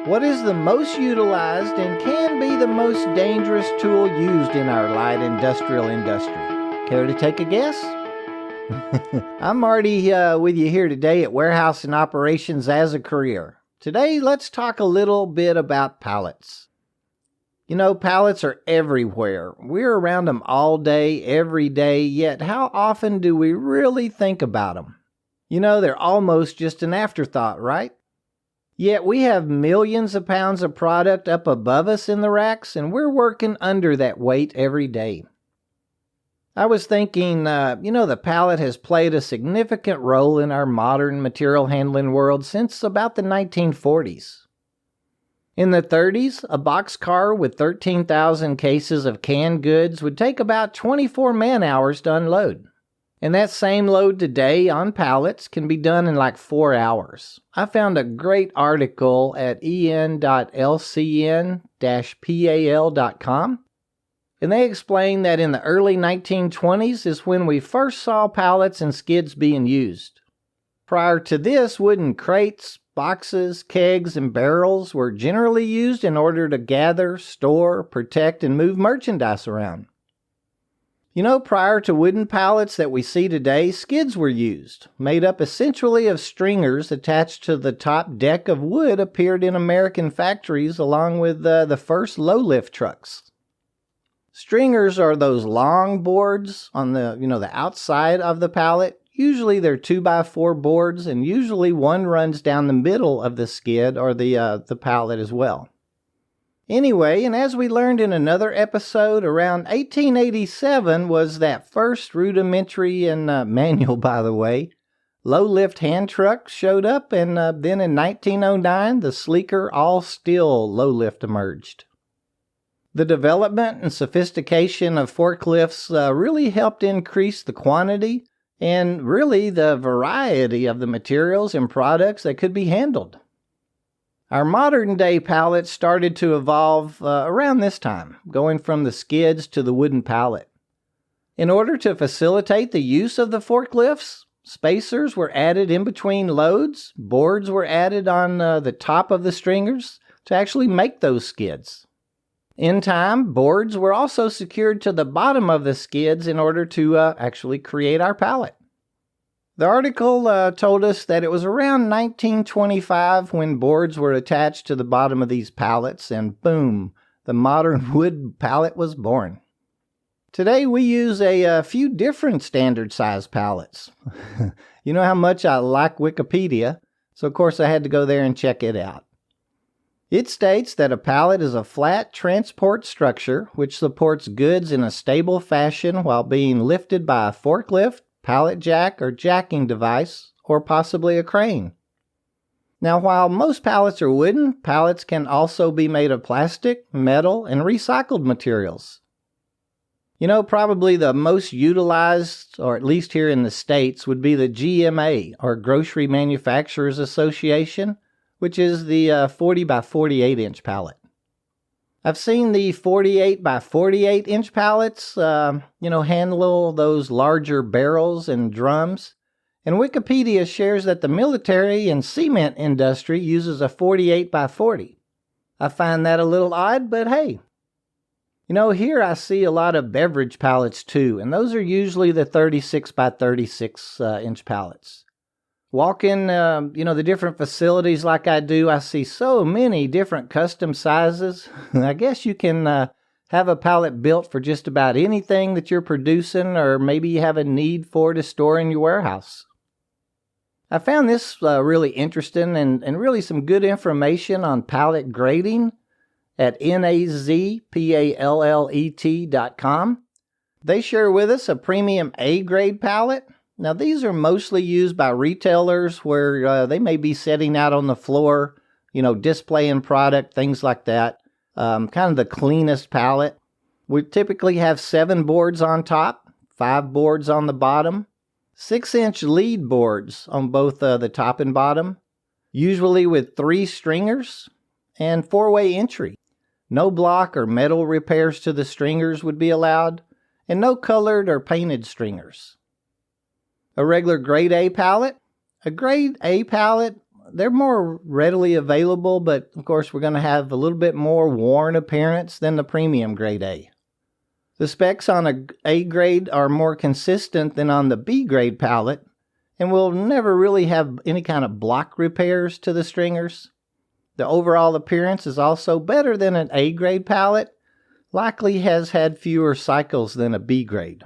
What is the most utilized and can be the most dangerous tool used in our light industrial industry? Care to take a guess? I'm Marty with you here today at Warehouse and Operations as a Career. Today, let's talk a little bit about pallets. You know, pallets are everywhere. We're around them all day, every day, yet how often do we really think about them? You know, they're almost just an afterthought, right? Yet we have millions of pounds of product up above us in the racks, and we're working under that weight every day. I was thinking, the pallet has played a significant role in our modern material handling world since about the 1940s. In the 30s, a boxcar with 13,000 cases of canned goods would take about 24 man-hours to unload. And that same load today on pallets can be done in like 4 hours. I found a great article at en.lcn-pal.com, and they explain that in the early 1920s is when we first saw pallets and skids being used. Prior to this, wooden crates, boxes, kegs, and barrels were generally used in order to gather, store, protect, and move merchandise around. You know, prior to wooden pallets that we see today, skids were used, made up essentially of stringers attached to the top deck of wood appeared in American factories along with the first low-lift trucks. Stringers are those long boards on the outside of the pallet. Usually they're 2x4 boards, and usually one runs down the middle of the skid or the pallet as well. Anyway, and as we learned in another episode, around 1887 was that first rudimentary and manual, by the way, low-lift hand truck showed up, and then in 1909, the sleeker all-steel low-lift emerged. The development and sophistication of forklifts really helped increase the quantity and really the variety of the materials and products that could be handled. Our modern-day pallets started to evolve around this time, going from the skids to the wooden pallet. In order to facilitate the use of the forklifts, spacers were added in between loads, boards were added on the top of the stringers to actually make those skids. In time, boards were also secured to the bottom of the skids in order to actually create our pallet. The article told us that it was around 1925 when boards were attached to the bottom of these pallets, and boom, the modern wood pallet was born. Today we use a few different standard size pallets. You know how much I like Wikipedia, so of course I had to go there and check it out. It states that a pallet is a flat transport structure which supports goods in a stable fashion while being lifted by a forklift, pallet jack or jacking device, or possibly a crane. Now, while most pallets are wooden, pallets can also be made of plastic, metal, and recycled materials. You know, probably the most utilized, or at least here in the States, would be the GMA, or Grocery Manufacturers Association, which is the 40 by 48 inch pallet. I've seen the 48 by 48 inch pallets, handle those larger barrels and drums. And Wikipedia shares that the military and cement industry uses a 48 by 40. I find that a little odd, but hey. You know, here I see a lot of beverage pallets too, and those are usually the 36 by 36 inch pallets. Walk in, the different facilities like I do, I see so many different custom sizes. I guess you can have a pallet built for just about anything that you're producing or maybe you have a need for to store in your warehouse. I found this really interesting and really some good information on pallet grading at nazpallet.com. They share with us a premium A-grade pallet. Now, these are mostly used by retailers where they may be setting out on the floor, displaying product, things like that. Kind of the cleanest pallet. We typically have 7 boards on top, 5 boards on the bottom, 6-inch lead boards on both the top and bottom, usually with 3 stringers, and 4-way entry. No block or metal repairs to the stringers would be allowed, and no colored or painted stringers. A regular grade A pallet. A grade A pallet, they're more readily available, but of course we're going to have a little bit more worn appearance than the premium grade A. The specs on a A grade are more consistent than on the B grade pallet, and will never really have any kind of block repairs to the stringers. The overall appearance is also better than an A grade pallet, likely has had fewer cycles than a B grade.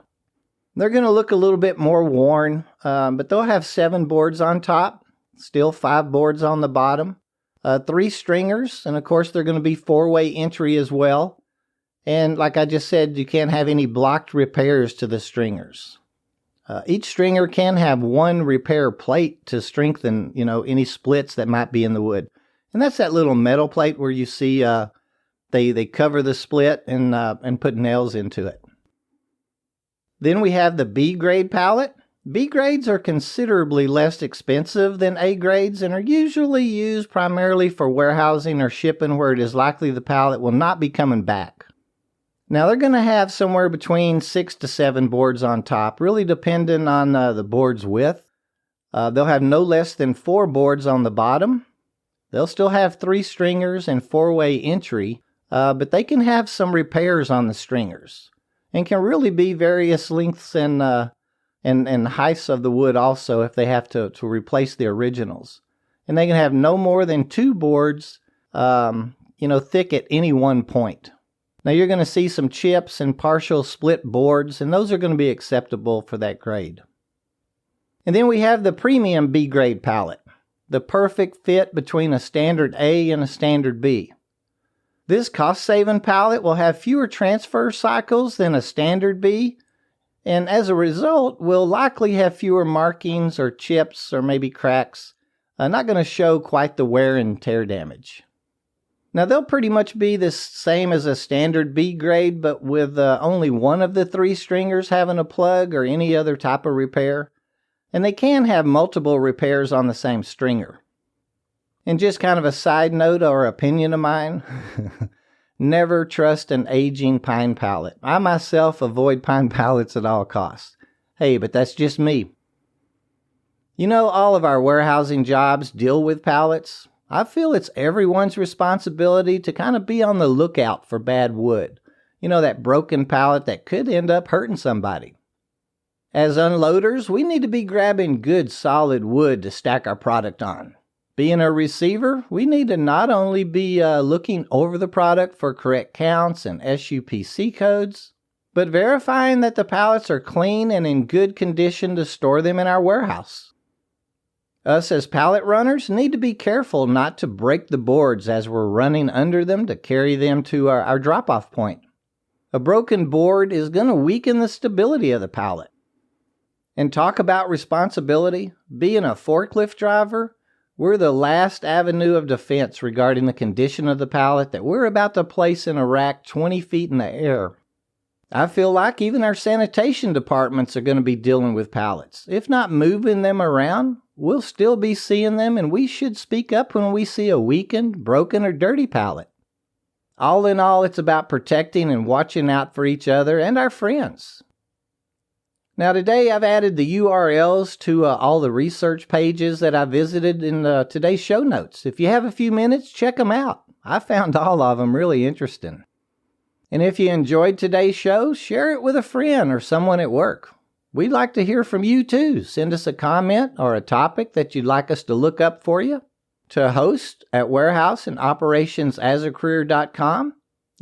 They're going to look a little bit more worn, but they'll have 7 boards on top, still 5 boards on the bottom, 3 stringers, and of course they're going to be 4-way entry as well. And like I just said, you can't have any blocked repairs to the stringers. Each stringer can have 1 repair plate to strengthen, any splits that might be in the wood. And that's that little metal plate where you see they cover the split and put nails into it. Then we have the B grade pallet. B grades are considerably less expensive than A grades and are usually used primarily for warehousing or shipping where it is likely the pallet will not be coming back. Now they're going to have somewhere between 6 to 7 boards on top, really depending on the board's width. They'll have no less than 4 boards on the bottom. They'll still have 3 stringers and 4-way entry, but they can have some repairs on the stringers and can really be various lengths and heights of the wood also if they have to replace the originals. And they can have no more than 2 boards, thick at any one point. Now you're going to see some chips and partial split boards, and those are going to be acceptable for that grade. And then we have the premium B grade pallet, the perfect fit between a standard A and a standard B. This cost-saving pallet will have fewer transfer cycles than a standard B, and as a result will likely have fewer markings or chips or maybe cracks, not going to show quite the wear and tear damage. Now they'll pretty much be the same as a standard B grade, but with only one of the 3 stringers having a plug or any other type of repair. And they can have multiple repairs on the same stringer. And just kind of a side note or opinion of mine, never trust an aging pine pallet. I myself avoid pine pallets at all costs. Hey, but that's just me. All of our warehousing jobs deal with pallets. I feel it's everyone's responsibility to kind of be on the lookout for bad wood. That broken pallet that could end up hurting somebody. As unloaders, we need to be grabbing good solid wood to stack our product on. Being a receiver, we need to not only be looking over the product for correct counts and SUPC codes, but verifying that the pallets are clean and in good condition to store them in our warehouse. Us as pallet runners need to be careful not to break the boards as we're running under them to carry them to our drop-off point. A broken board is going to weaken the stability of the pallet. And talk about responsibility, being a forklift driver, we're the last avenue of defense regarding the condition of the pallet that we're about to place in a rack 20 feet in the air. I feel like even our sanitation departments are going to be dealing with pallets. If not moving them around, we'll still be seeing them, and we should speak up when we see a weakened, broken, or dirty pallet. All in all, it's about protecting and watching out for each other and our friends. Now today I've added the URLs to all the research pages that I visited in today's show notes. If you have a few minutes, check them out. I found all of them really interesting. And if you enjoyed today's show, share it with a friend or someone at work. We'd like to hear from you too. Send us a comment or a topic that you'd like us to look up for you to host at warehouseandoperationsasacareer.com.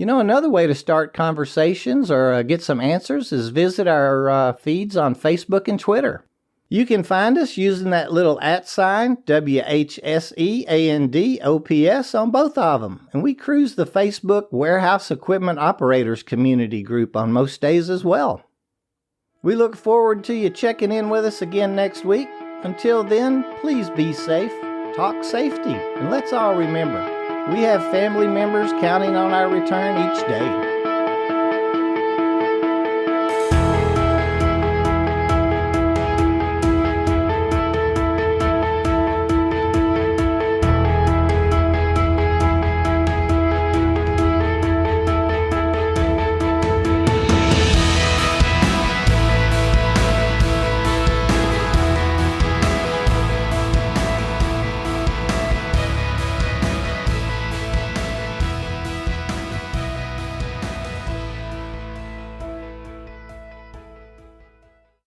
Another way to start conversations or get some answers is visit our feeds on Facebook and Twitter. You can find us using that little @ WHSEANDOPS on both of them. And we cruise the Facebook Warehouse Equipment Operators community group on most days as well. We look forward to you checking in with us again next week. Until then, please be safe, talk safety, and let's all remember, we have family members counting on our return each day.